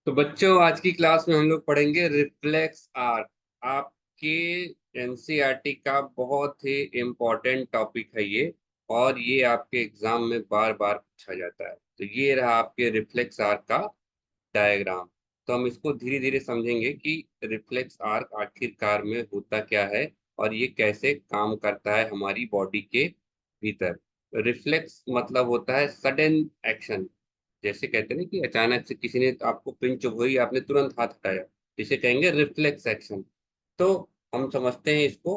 तो बच्चों, आज की क्लास में हम लोग पढ़ेंगे रिफ्लेक्स आर्क। आपके एनसीईआरटी का बहुत ही इम्पोर्टेंट टॉपिक है ये, और ये आपके एग्जाम में बार बार पूछा जाता है। तो ये रहा आपके रिफ्लेक्स आर्क का डायग्राम। तो हम इसको धीरे धीरे समझेंगे कि रिफ्लेक्स आर्क आखिरकार में होता क्या है और ये कैसे काम करता है हमारी बॉडी के भीतर। रिफ्लेक्स मतलब होता है सडन एक्शन। जैसे कहते हैं ना कि अचानक से किसी ने आपको पिंच हुई, आपने तुरंत हाथ हटाया, जिसे कहेंगे रिफ्लेक्स एक्शन। तो हम समझते हैं इसको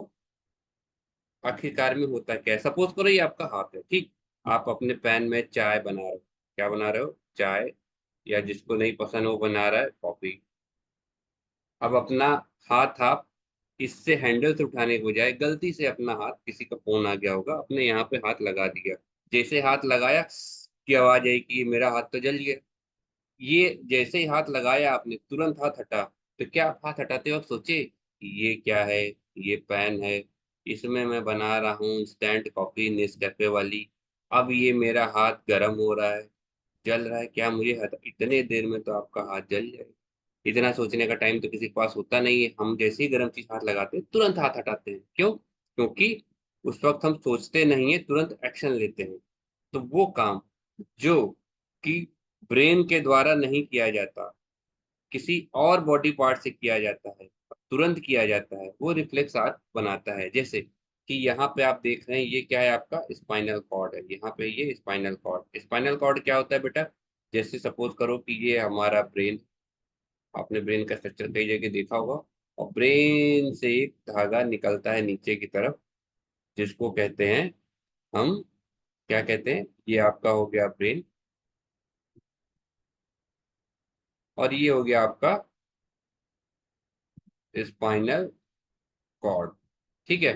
आखिरकार में होता क्या है। सपोज करो ये आपका हाथ है, ठीक। आप अपने पैन में चाय बना रहे हो। क्या बना रहे हो? चाय। या जिसको नहीं पसंद वो बना रहा है कॉफी। अब अपना हाथ आप इससे हैंडल से उठाने के बजाय गलती से अपना हाथ, किसी का फोन आ गया होगा, अपने यहाँ पे हाथ लगा दिया। जैसे हाथ लगाया की आवाज आई कि मेरा हाथ तो जल गया। ये जैसे ही हाथ लगाया आपने, तुरंत हाथ हटा। तो क्या आप हाथ हटाते वक्त सोचे ये क्या है? ये पेन है, इसमें मैं बना रहा हूँ इंस्टेंट कॉफी नेस्कैफे वाली। अब ये मेरा हाथ गर्म हो रहा है, जल रहा है, क्या मुझे इतने देर में तो आपका हाथ जल जाए। इतना सोचने का टाइम तो किसी के पास होता नहीं है। हम जैसे ही गर्म चीज हाथ लगाते हैं तुरंत हाथ हटाते हैं। क्यों? क्योंकि उस वक्त हम सोचते नहीं है, तुरंत एक्शन लेते हैं। तो वो काम जो कि ब्रेन के द्वारा नहीं किया जाता, किसी और बॉडी पार्ट से किया जाता है, तुरंत किया जाता है, वो रिफ्लेक्स आर्क बनाता है। जैसे कि यहाँ पे आप देख रहे हैं, ये क्या है? आपका स्पाइनल कॉर्ड है। यहाँ पे ये स्पाइनल कॉर्ड, स्पाइनल कॉर्ड क्या होता है बेटा? जैसे सपोज करो कि ये हमारा ब्रेन। आपने ब्रेन का स्ट्रक्चर कई जगह देखा होगा। और ब्रेन से एक धागा निकलता है नीचे की तरफ, जिसको कहते हैं हम, क्या कहते हैं? ये आपका हो गया ब्रेन, और ये हो गया आपका स्पाइनल कॉर्ड। ठीक है।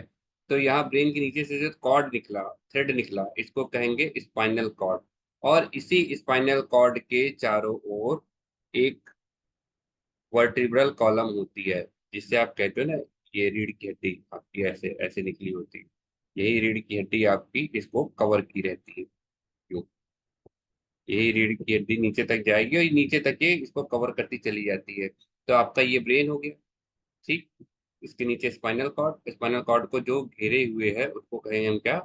तो यहाँ ब्रेन के नीचे से जो कॉर्ड निकला, थ्रेड निकला, इसको कहेंगे स्पाइनल कॉर्ड। और इसी स्पाइनल कॉर्ड के चारों ओर एक वर्टिब्रल कॉलम होती है, जिससे आप कहते हो ना, ये रीढ़ की हड्डी आपकी ऐसे ऐसे निकली होती है। यही रीढ़ की हड्डी आपकी इसको कवर की रहती है। क्यों? यही रीढ़ की हड्डी नीचे तक जाएगी और नीचे तक ये इसको कवर करती चली जाती है। तो आपका ये ब्रेन हो गया, ठीक। इसके नीचे स्पाइनल कॉर्ड, स्पाइनल कॉर्ड को जो घेरे हुए है उसको कहेंगे हम क्या?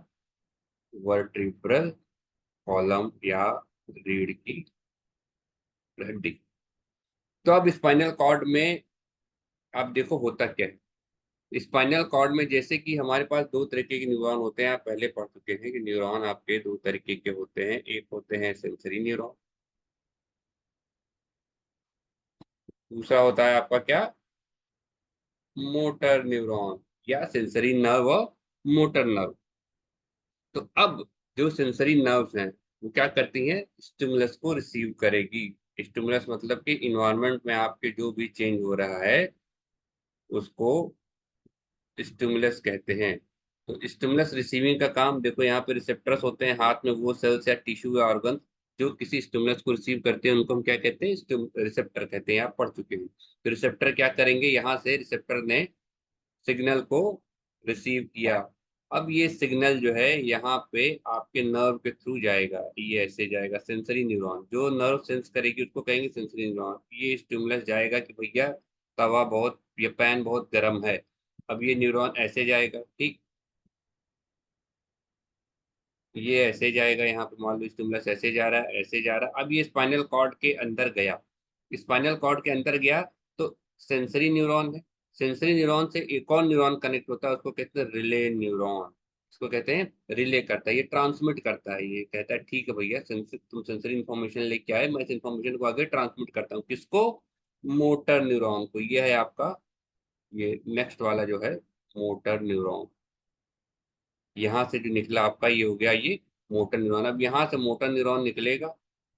वर्टिब्रल कॉलम या रीढ़ की हड्डी। तो अब स्पाइनल कॉर्ड में आप देखो होता क्या है। स्पाइनल कॉर्ड में जैसे कि हमारे पास दो तरीके के न्यूरॉन होते हैं, आप पहले पढ़ चुके हैं कि न्यूरॉन आपके दो तरीके के होते हैं। एक होते हैं सेंसरी न्यूरॉन, दूसरा होता है आपका क्या? मोटर न्यूरॉन, या सेंसरी नर्व और मोटर नर्व। तो अब जो सेंसरी नर्व्स हैं वो क्या करती हैं? स्टिमुलस को रिसीव करेगी। स्टिमुलस मतलब कि इन्वायरमेंट में आपके जो भी चेंज हो रहा है उसको स्टिमुलस कहते हैं। तो स्टिमुलस रिसीविंग का काम देखो, यहाँ पे रिसेप्टर्स होते हैं हाथ में, वो सेल्स या टिश्यू या ऑर्गन जो किसी स्टिमुलस को रिसीव करते हैं उनको हम क्या कहते हैं? रिसेप्टर कहते हैं। आप पढ़ चुके हैं। तो रिसेप्टर क्या करेंगे? यहाँ से रिसेप्टर ने सिग्नल को रिसीव किया। अब ये सिग्नल जो है यहाँ पे आपके नर्व के थ्रू जाएगा, ये ऐसे जाएगा। सेंसरी न्यूरॉन जो नर्व सेंस करेगी उसको कहेंगे सेंसरी न्यूरॉन। ये स्टिमुलस जाएगा कि भैया तवा बहुत, ये पैन बहुत गर्म है। अब ये न्यूरॉन ऐसे जाएगा, ठीक। ये ऐसे जाएगा, यहाँ पे मान लो स्टिमुलस ऐसे जा रहा है, ऐसे जा रहा है। अब ये स्पाइनल कॉर्ड के अंदर गया। स्पाइनल कॉर्ड के अंदर गया तो सेंसरी न्यूरॉन है। सेंसरी न्यूरॉन से एक और न्यूरॉन कनेक्ट होता है, उसको कहते हैं रिले न्यूरॉन। इसको कहते हैं रिले करता है, ये ट्रांसमिट करता है। ये कहता है ठीक है भैया, तुम सेंसरी इन्फॉर्मेशन लेके आए, मैं इस इन्फॉर्मेशन को आगे ट्रांसमिट करता हूँ। किसको? मोटर न्यूरॉन को। ये है आपका, ये नेक्स्ट वाला जो है मोटर न्यूरॉन। यहाँ से जो निकला आपका ये हो गया ये मोटर न्यूरॉन। अब यहाँ से मोटर न्यूरॉन निकलेगा,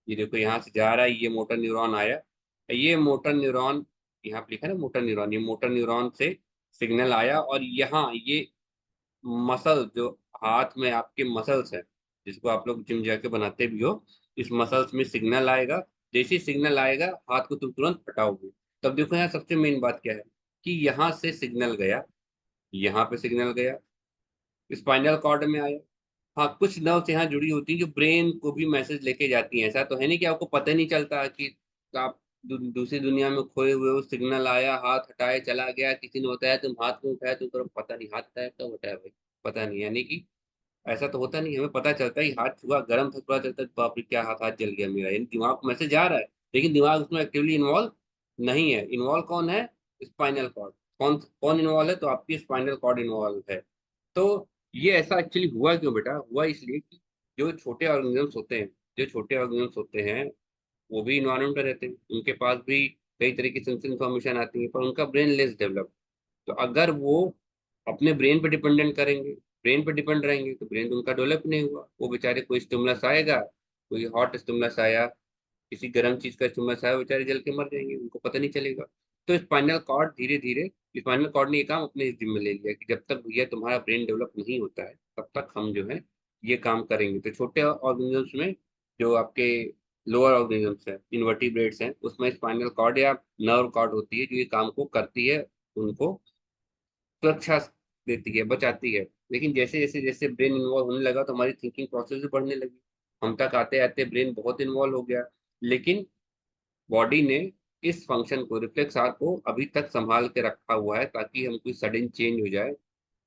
ये देखो यहाँ से जा रहा है, ये मोटर न्यूरॉन आया। ये मोटर न्यूरॉन, यहाँ पे लिखा है ना मोटर न्यूरॉन, ये मोटर न्यूरॉन से सिग्नल आया और यहाँ ये मसल जो हाथ में आपके मसल्स है, जिसको आप लोग जिम जाके बनाते भी हो, इस मसल्स में सिग्नल आएगा। जैसे ही सिग्नल आएगा हाथ को तुम तुरंत हटाओगे। तब देखो यहाँ सबसे मेन बात क्या है कि यहाँ से सिग्नल गया, यहाँ पे सिग्नल गया, स्पाइनल कॉर्ड में आया। हाँ, कुछ नर्व्स यहाँ जुड़ी होती हैं जो ब्रेन को भी मैसेज लेके जाती हैं। ऐसा तो है नहीं कि आपको पता ही नहीं चलता कि आप दूसरी दुनिया में खोए हुए वो सिग्नल आया, हाथ हटाए चला गया, किसी ने बताया तुम हाथ क्यों उठाया, तुम करो पता नहीं हाथ हटाया कब उठाया भाई, पता नहीं। यानी कि ऐसा तो होता नहीं, हमें पता चलता है कि हाथ छुआ, गर्म था, पता चलता है बाप रे क्या हाथ हाथ जल गया मेरा, यानी दिमाग को मैसेज जा रहा है, लेकिन दिमाग उसमें एक्टिवली इन्वॉल्व नहीं है। इन्वॉल्व कौन है? Spinal cord. कौन कौन इन्वॉल्व है? तो आपकी स्पाइनल कॉर्ड इन्वॉल्व है। तो ये ऐसा एक्चुअली हुआ क्यों बेटा? हुआ इसलिए कि जो छोटे ऑर्गेनिजम्स होते हैं, जो छोटे ऑर्गेनिजम्स होते हैं वो भी इन्वायरमेंट में रहते हैं, उनके पास भी कई तरह की सेंस इन्फॉर्मेशन आती है, पर उनका ब्रेन लेस डेवलप। तो अगर वो अपने ब्रेन पे डिपेंडेंट करेंगे, ब्रेन पे डिपेंड रहेंगे, तो ब्रेन उनका डेवलप नहीं हुआ। वो बेचारे कोई स्टिमुलस आएगा, कोई हॉट स्टिमुलस आया, किसी गर्म चीज का स्टिमुलस आया, वो बेचारे जल के मर जाएंगे, उनको पता नहीं चलेगा। तो स्पाइनल कॉर्ड धीरे धीरे, स्पाइनल कॉर्ड ने ये काम अपने जिम्मे ले लिया कि जब तक भैया तुम्हारा ब्रेन डेवलप नहीं होता है तब तक हम जो है ये काम करेंगे। तो छोटे ऑर्गेनिजम्स में जो आपके लोअर ऑर्गेनिजम्स है, इन्वर्टिब्रेट्स हैं, उसमें स्पाइनल कॉर्ड या नर्व कॉर्ड होती है जो ये काम को करती है, उनको सुरक्षा देती है, बचाती है। लेकिन जैसे जैसे जैसे ब्रेन इन्वॉल्व होने लगा तो हमारी थिंकिंग प्रोसेस भी बढ़ने लगी, हम तक आते आते ब्रेन बहुत इन्वॉल्व हो गया। लेकिन बॉडी ने इस फंक्शन को, रिफ्लेक्स आर को अभी तक संभाल के रखा हुआ है, ताकि हम कोई सडन चेंज हो जाए,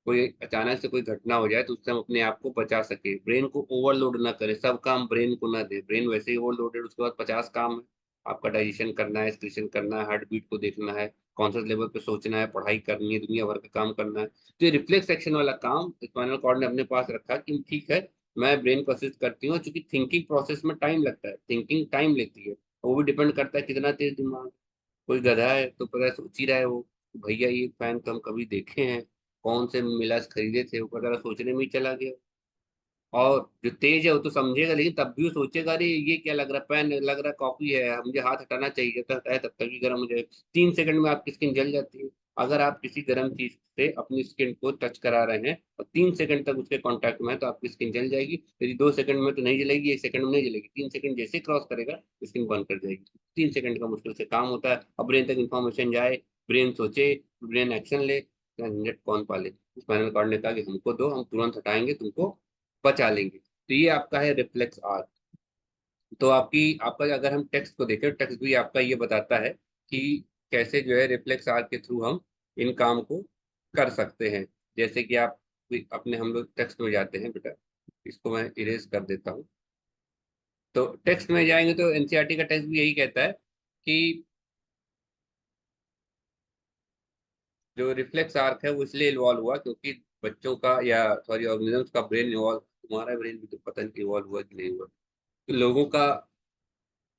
कोई अचानक से कोई घटना हो जाए तो उससे हम अपने आप को बचा सके, ब्रेन को ओवरलोड ना करें, सब काम ब्रेन को ना दे। ब्रेन वैसे ही ओवरलोडेड, उसके बाद 50 काम है, आपका डाइजेशन करना है, एक्सक्रीशन करना है, हार्ट बीट को देखना है, कॉन्शियस लेवल पे सोचना है, पढ़ाई करनी है, दुनिया भर का काम करना है। तो ये रिफ्लेक्स एक्शन वाला काम स्पाइनल कॉर्ड ने अपने पास रखा कि ठीक है, मैं ब्रेन को असिस्ट करती हूँ, क्योंकि थिंकिंग प्रोसेस में टाइम लगता है, थिंकिंग टाइम लेती है, वो भी डिपेंड करता है कितना तेज दिमाग। कोई गधा है तो पता है सोच ही रहा है वो, भैया ये फैन तो हम कभी देखे हैं, कौन से मिला से खरीदे थे, वो पता सोचने में ही चला गया। और जो तेज है वो तो समझेगा, लेकिन तब भी वो सोचेगा अरे ये क्या लग रहा है, पेन लग रहा है, कॉपी है, मुझे हाथ हटाना चाहिए, जब तक हटाए तब तक भी गर्म हो जाए। 3 सेकंड में आपकी स्किन जल जाती है। अगर आप किसी गर्म चीज से अपनी स्किन को टच करा रहे हैं और 3 सेकंड तक उसके कांटेक्ट में है तो आपकी स्किन जल जाएगी। यदि 2 सेकंड में तो नहीं जलेगी, 1 सेकंड में नहीं जलेगी, 3 सेकंड जैसे क्रॉस करेगा स्किन बंद कर जाएगी। 3 सेकंड का मुश्किल से काम होता है, अब ब्रेन तक इंफॉर्मेशन जाए, ब्रेन सोचे, ब्रेन एक्शन ले, झंझट कौन पाले। स्पाइनल कॉर्ड ने कहा कि हमको दो, हम तुरंत हटाएंगे, तुमको बचा लेंगे। तो ये आपका है रिफ्लेक्स आर्क। तो आपका अगर हम टेक्स्ट को देखें, टेक्स्ट भी आपका ये बताता है कि कैसे जो है रिफ्लेक्स आर्क के थ्रू हम इन काम को कर सकते हैं। जैसे कि आप अपने, हम लोग टेक्स्ट में जाते हैं बेटा, इसको मैं इरेज कर देता हूँ। तो टेक्स्ट में जाएंगे तो एनसीईआरटी का टेक्स्ट भी यही कहता है कि जो रिफ्लेक्स आर्क है वो इसलिए इन्वॉल्व हुआ क्योंकि बच्चों का, या सॉरी ऑर्गेनिजम्स का ब्रेन इन्वॉल्व, तुम्हारा ब्रेन भी तो पता नहीं इन्वॉल्व हुआ कि नहीं हुआ, तो लोगों का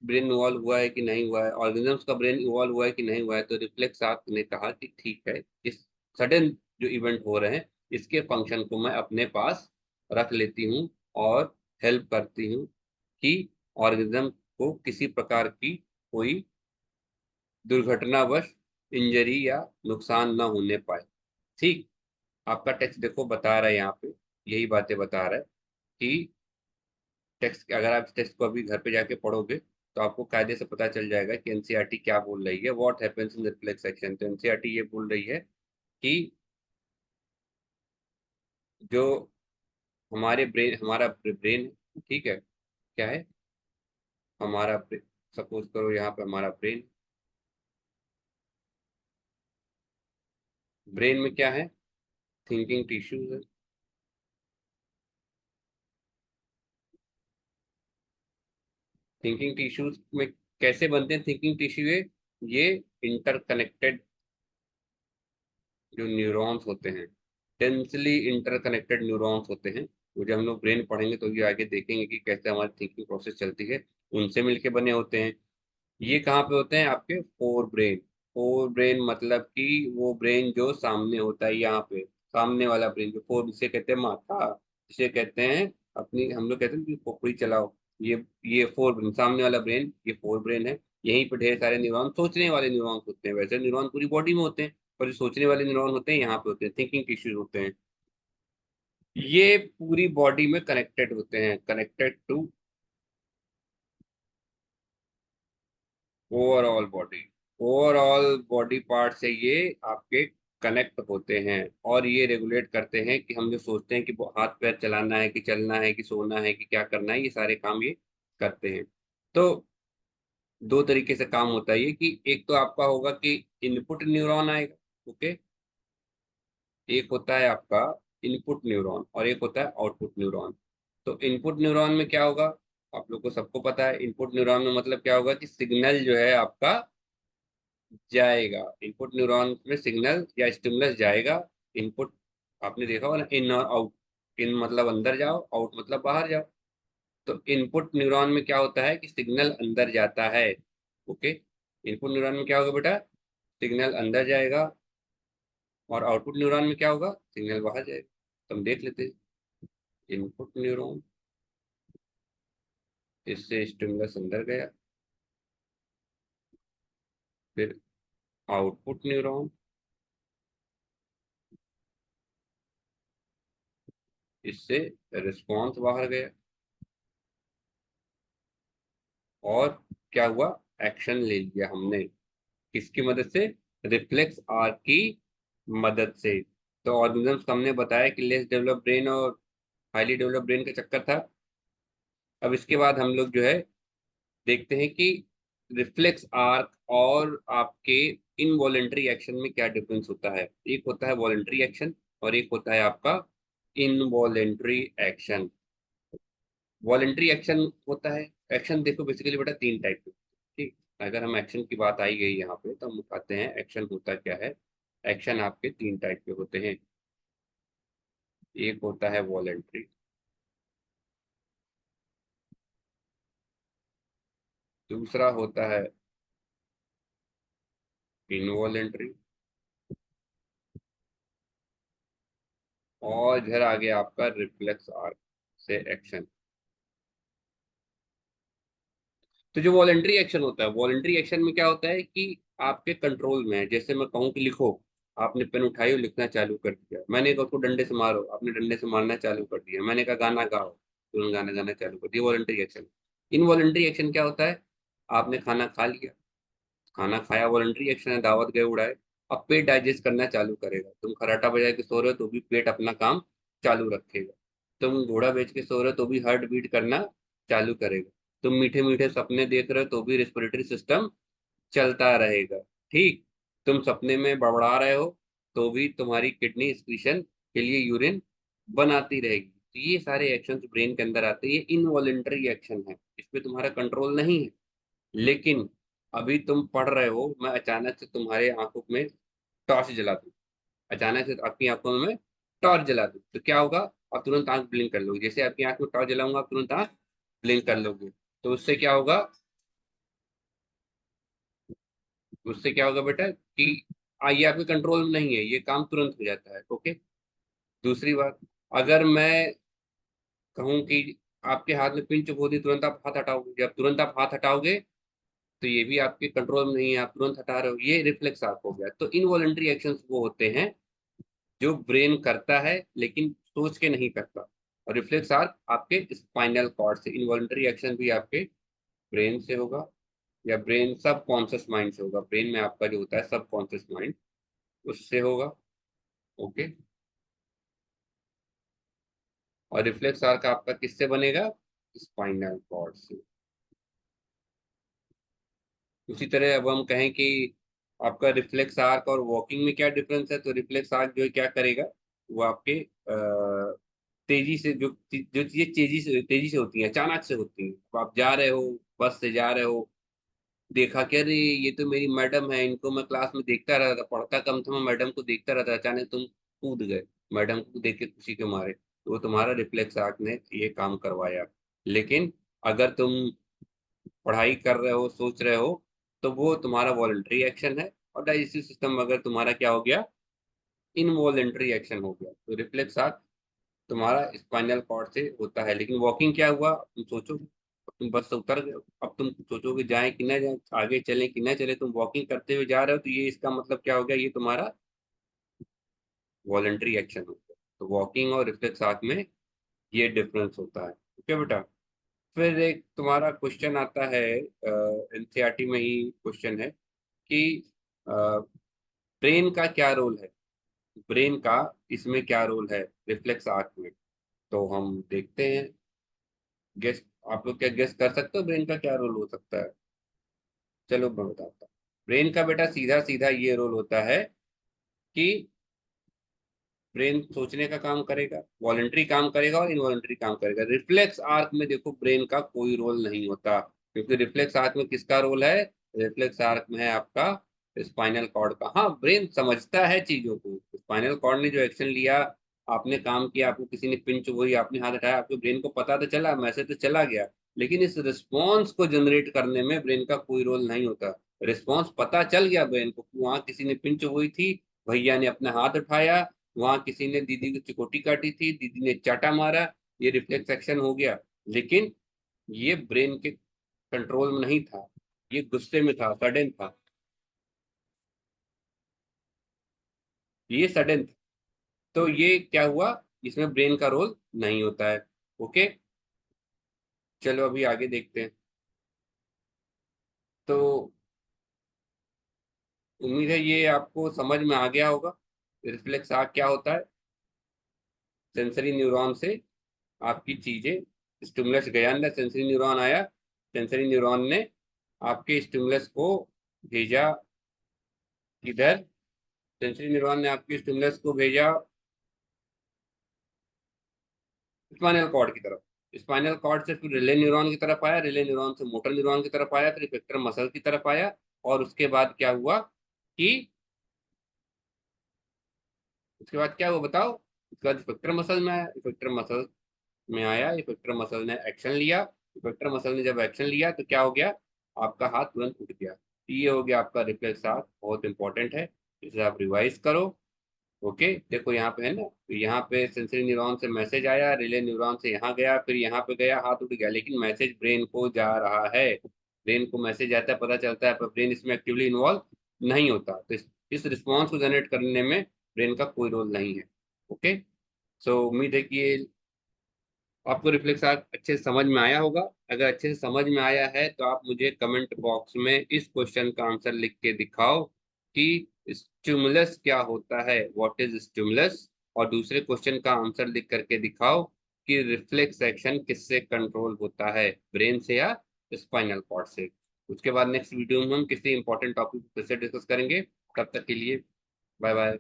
ब्रेन इवॉल्व हुआ है कि नहीं हुआ है, ऑर्गेनिजम्स का ब्रेन इवॉल्व हुआ है कि नहीं हुआ है। तो रिफ्लेक्स आर्क ने कहा कि ठीक है, इस सडन जो इवेंट हो रहे हैं इसके फंक्शन को मैं अपने पास रख लेती हूँ और हेल्प करती हूँ कि ऑर्गेनिज्म को किसी प्रकार की कोई दुर्घटनावश इंजरी या नुकसान न होने पाए। ठीक, आपका टेक्स्ट देखो बता रहा है यहाँ पे, यही बातें बता रहा है कि टेक्स्ट, अगर आप टेक्स्ट को अभी घर पे जाके पढ़ोगे तो आपको कायदे से पता चल जाएगा कि एनसीईआरटी क्या बोल रही है, what happens in reflex section. तो एनसीईआरटी ये बोल रही है कि जो हमारे ब्रेन, हमारा ब्रेन, ठीक है, क्या है हमारा, सपोज करो यहाँ पे हमारा ब्रेन, ब्रेन में क्या है, थिंकिंग टिश्यूज है। थिंकिंग टिश्यूज में कैसे बनते हैं थिंकिंग टिश्यू? ये इंटरकनेक्टेड जो न्यूरॉन्स होते हैं, डेंसली इंटरकनेक्टेड न्यूरॉन्स होते हैं, वो जब हम लोग ब्रेन पढ़ेंगे तो ये आगे देखेंगे कि कैसे हमारी थिंकिंग प्रोसेस चलती है, उनसे मिलके बने होते हैं। ये कहाँ पे होते हैं? आपके फोर ब्रेन। फोर ब्रेन मतलब कि वो ब्रेन जो सामने होता है, यहाँ पे सामने वाला ब्रेन, जो फोर, जिसे कहते हैं माथा, जिसे कहते हैं अपनी, हम लोग कहते हैं कि खोपड़ी चलाओ, ये फोर ब्रेन, सामने वाला ब्रेन, ये फोर ब्रेन है। यहीं पे ढेर सारे न्यूरॉन, सोचने वाले न्यूरॉन होते हैं, वैसे न्यूरॉन पूरी बॉडी में होते हैं, पर जो सोचने वाले न्यूरॉन होते हैं यहाँ पे होते हैं, थिंकिंग टिश्यूज होते हैं। ये पूरी बॉडी में कनेक्टेड होते हैं, connected to overall body, overall body part से ये आपके कनेक्ट होते हैं, और ये रेगुलेट करते हैं कि हम जो सोचते हैं कि हाथ पैर चलाना है, कि चलना है, कि सोना है, कि क्या करना है, ये सारे काम ये करते हैं। तो दो तरीके से काम होता है ये, कि एक तो आपका होगा कि इनपुट न्यूरॉन आएगा, ओके, एक होता है आपका इनपुट न्यूरॉन और एक होता है आउटपुट न्यूरॉन। तो इनपुट न्यूरॉन में क्या होगा, आप लोग को सबको पता है इनपुट न्यूरॉन में मतलब क्या होगा कि सिग्नल जो है आपका जाएगा, इनपुट न्यूरॉन में सिग्नल या स्टिमुलस जाएगा। इनपुट आपने देखा होगा ना, इन और आउट, इन मतलब अंदर जाओ, आउट मतलब बाहर जाओ। तो इनपुट न्यूरॉन में क्या होता है कि सिग्नल अंदर जाता है, ओके। इनपुट न्यूरॉन में क्या होगा बेटा, सिग्नल अंदर जाएगा, और आउटपुट न्यूरॉन में क्या होगा, सिग्नल बाहर जाएगा। तो हम देख लेते हैं, इनपुट न्यूरॉन, इससे स्टिमुलस अंदर गया, फिर आउटपुट न्यूरॉन, इससे रिस्पॉन्स बाहर गया, और क्या हुआ, एक्शन ले लिया हमने, किसकी मदद से, रिफ्लेक्स आर की मदद से। तो ऑर्गेनिज्म हमने बताया कि लेस डेवलप ब्रेन और हाईली डेवलप ब्रेन का चक्कर था। अब इसके बाद हम लोग जो है देखते हैं कि रिफ्लेक्स आर्क और आपके इनवॉलेंट्री एक्शन में क्या डिफरेंस होता है। एक होता है वॉलेंट्री एक्शन और एक होता है आपका इनवॉलेंट्री एक्शन। वॉलेंट्री एक्शन होता है, एक्शन देखो बेसिकली बेटा तीन टाइप के, ठीक। अगर हम एक्शन की बात आई गई यहाँ पे तो हम बताते हैं एक्शन होता क्या है। एक्शन आपके तीन टाइप के होते हैं, एक होता है वॉलेंट्री, दूसरा होता है इनवॉलेंट्री, और इधर आ गया आपका रिफ्लेक्स आर्क से एक्शन। तो जो वॉलेंट्री एक्शन होता है, वॉलेंट्री एक्शन में क्या होता है कि आपके कंट्रोल में है। जैसे मैं कहूँ कि लिखो, आपने पेन उठाई और लिखना चालू कर दिया, मैंने कहा उसको डंडे से मारो, आपने डंडे से मारना चालू कर दिया, मैंने कहा गाना गाओ, तुरंत गाना गाना चालू कर दिया, वॉलेंट्री एक्शन। इनवॉलेंट्री एक्शन क्या होता है, आपने खाना खा लिया, खाना खाया वॉलंटरी एक्शन है, दावत गए उड़ाए, अब पेट डाइजेस्ट करना चालू करेगा। तुम खराटा बजा के सो रहे हो तो भी पेट अपना काम चालू रखेगा, तुम घोड़ा बेच के सो रहे हो तो भी हार्ट बीट करना चालू करेगा, तुम मीठे मीठे सपने देख रहे हो तो भी रेस्पिरेटरी सिस्टम चलता रहेगा, ठीक। तुम सपने में बड़बड़ा रहे हो तो भी तुम्हारी किडनी एक्सक्रीशन के लिए यूरिन बनाती रहेगी। तो ये सारे एक्शन ब्रेन के अंदर आते हैं, ये इनवॉलेंटरी एक्शन है, इस पे तुम्हारा कंट्रोल नहीं है। लेकिन अभी तुम पढ़ रहे हो, मैं अचानक से तुम्हारे आंखों में टॉर्च जला दूं, अचानक से आपकी आंखों में टॉर्च जला दूं, तो क्या होगा, आप तुरंत आंख ब्लिंक कर लोगे। जैसे आपकी आंख में टॉर्च जलाऊंगा आप तुरंत आंख ब्लिंक कर लोगे। तो उससे क्या होगा बेटा कि ये आपके कंट्रोल में नहीं है, ये काम तुरंत हो जाता है, ओके। दूसरी बात, अगर मैं कहूँ कि आपके हाथ में पिन चुप होती तुरंत आप हाथ हटाओगे, जब तुरंत आप हाथ हटाओगे तो ये भी आपके कंट्रोल में नहीं है, आप तुरंत हटा रहे हो, ये रिफ्लेक्स आर्क हो गया। तो इनवॉलेंट्री एक्शंस वो होते हैं जो ब्रेन करता है लेकिन सोच के नहीं करता, और रिफ्लेक्स आर्क आपके स्पाइनल कॉर्ड से। इनवॉलेंट्री एक्शन भी आपके ब्रेन से होगा, या ब्रेन सब कॉन्शियस माइंड से होगा, ब्रेन में आपका जो होता है सब कॉन्शियस माइंड, उससे होगा, ओके। और रिफ्लेक्स आर्क आपका किससे बनेगा, स्पाइनल कॉर्ड से। उसी तरह अब हम कहें कि आपका रिफ्लेक्स आर्क और वॉकिंग में क्या डिफरेंस है, तो रिफ्लेक्स आर्क जो है क्या करेगा, वो आपके तेजी से जो चीजें तेजी से होती हैं, अचानक से होती हैं। तो आप जा रहे हो, बस से जा रहे हो, देखा क्या रे ये तो मेरी मैडम है, इनको मैं क्लास में देखता रहता था, पढ़ता कम था, मैं मैडम को देखता रहता, अचानक तुम कूद गए मैडम को देख के खुशी के मारे, तो वो तुम्हारा रिफ्लेक्स आर्क ने ये काम करवाया। लेकिन अगर तुम पढ़ाई कर रहे हो, सोच रहे हो, तो वो तुम्हारा वॉलंटरी एक्शन है। और डाइजेस्टिव सिस्टम अगर तुम्हारा क्या हो गया, इनवॉलेंट्री एक्शन हो गया। तो रिफ्लेक्स आर्क तुम्हारा स्पाइनल कॉर्ड से होता है। लेकिन वॉकिंग क्या हुआ, तुम सोचो, तुम बस से उतर गए, अब तुम सोचोगे जाए कि ना जाए, आगे चले कि ना चले, तुम वॉकिंग करते हुए जा रहे हो, तो ये इसका मतलब क्या हो गया, ये तुम्हारा वॉलंटरी एक्शन हो गया। तो वॉकिंग और रिफ्लेक्स आर्क में ये डिफरेंस होता है, ओके बेटा। फिर एक तुम्हारा क्वेश्चन आता है, एनसीईआरटी में ही क्वेश्चन है कि ब्रेन का क्या रोल है, ब्रेन का इसमें क्या रोल है, रिफ्लेक्स आर्क में। तो हम देखते हैं, गेस, आप लोग क्या गेस कर सकते हो ब्रेन का क्या रोल हो सकता है। चलो मैं बताता हूँ। ब्रेन का बेटा सीधा सीधा ये रोल होता है कि ब्रेन सोचने का काम करेगा, वॉलंटरी काम करेगा और इनवॉलंटरी काम करेगा। रिफ्लेक्स आर्क में देखो ब्रेन का कोई रोल नहीं होता, क्योंकि रिफ्लेक्स आर्क में किसका रोल है? रिफ्लेक्स आर्क में है आपका स्पाइनल कॉर्ड का। हाँ, ब्रेन समझता है चीजों को। स्पाइनल कॉर्ड ने जो एक्शन लिया, आपने काम किया, आपको किसी ने पिंच हुई, आपने हाथ उठाया, आपके ब्रेन को पता तो चला, मैसेज तो चला गया, लेकिन इस रिस्पॉन्स को जनरेट करने में ब्रेन का कोई रोल नहीं होता। रिस्पॉन्स पता चल गया ब्रेन को कि वहां किसी ने पिंच हुई थी, भैया ने अपना हाथ उठाया, वहां किसी ने दीदी की चिकोटी काटी थी, दीदी ने चाटा मारा, ये रिफ्लेक्स एक्शन हो गया। लेकिन ये ब्रेन के कंट्रोल में नहीं था, ये गुस्से में था, सडन था, ये सडन था। तो ये क्या हुआ, इसमें ब्रेन का रोल नहीं होता है। ओके, चलो अभी आगे देखते हैं। तो उम्मीद है ये आपको समझ में आ गया होगा। रिफ्लेक्स आर्क क्या होता है? सेंसरी न्यूरॉन से आपकी चीजें, स्टिमुलस गया अंदर, सेंसरी न्यूरॉन आया, सेंसरी न्यूरॉन ने आपके स्टिमुलस को भेजा किधर? सेंसरी न्यूरॉन ने आपके स्टिमुलस को भेजा स्पाइनल कॉर्ड की तरफ। स्पाइनल कॉर्ड से फिर रिले न्यूरॉन की तरफ आया, रिले न्यूरॉन से मोटर न्यूरॉन की तरफ आया, फिर इफेक्टर मसल की तरफ आया। और उसके बाद क्या हुआ कि उसके बाद क्या हुआ बताओ? उसके बाद इफेक्टर मसल में आया, इफेक्टर मसल में आया, इफेक्टर मसल ने एक्शन लिया। इफेक्टर मसल ने जब एक्शन लिया तो क्या हो गया? आपका हाथ तुरंत उठ गया। तो ये हो गया आपका रिफ्लेक्स हाथ, बहुत इंपॉर्टेंट है, इसे आप रिवाइज करो। ओके, देखो यहाँ पे है ना, तो यहाँ पे सेंसरी न्यूरॉन से मैसेज आया, रिले न्यूरॉन से यहाँ गया, फिर यहाँ पे गया, हाथ उठ गया, लेकिन मैसेज ब्रेन को जा रहा है। ब्रेन को मैसेज आता है, पता चलता है, पर ब्रेन इसमें एक्टिवली इन्वॉल्व नहीं होता। तो इस रिस्पॉन्स को जनरेट करने में ब्रेन का कोई रोल नहीं है। ओके, सो उम्मीद है कि ये आपको रिफ्लेक्स अच्छे से समझ में आया होगा। अगर अच्छे से समझ में आया है तो आप मुझे कमेंट बॉक्स में इस क्वेश्चन का आंसर लिख के दिखाओ कि स्टिमुलस क्या होता है, व्हाट इज स्टिमुलस। और दूसरे क्वेश्चन का आंसर लिख करके दिखाओ कि रिफ्लेक्स एक्शन किससे कंट्रोल होता है, ब्रेन से या स्पाइनल कॉर्ड से। उसके बाद नेक्स्ट वीडियो में हम किसी इंपॉर्टेंट टॉपिक फिर से डिस्कस करेंगे। तब तक के लिए बाय बाय।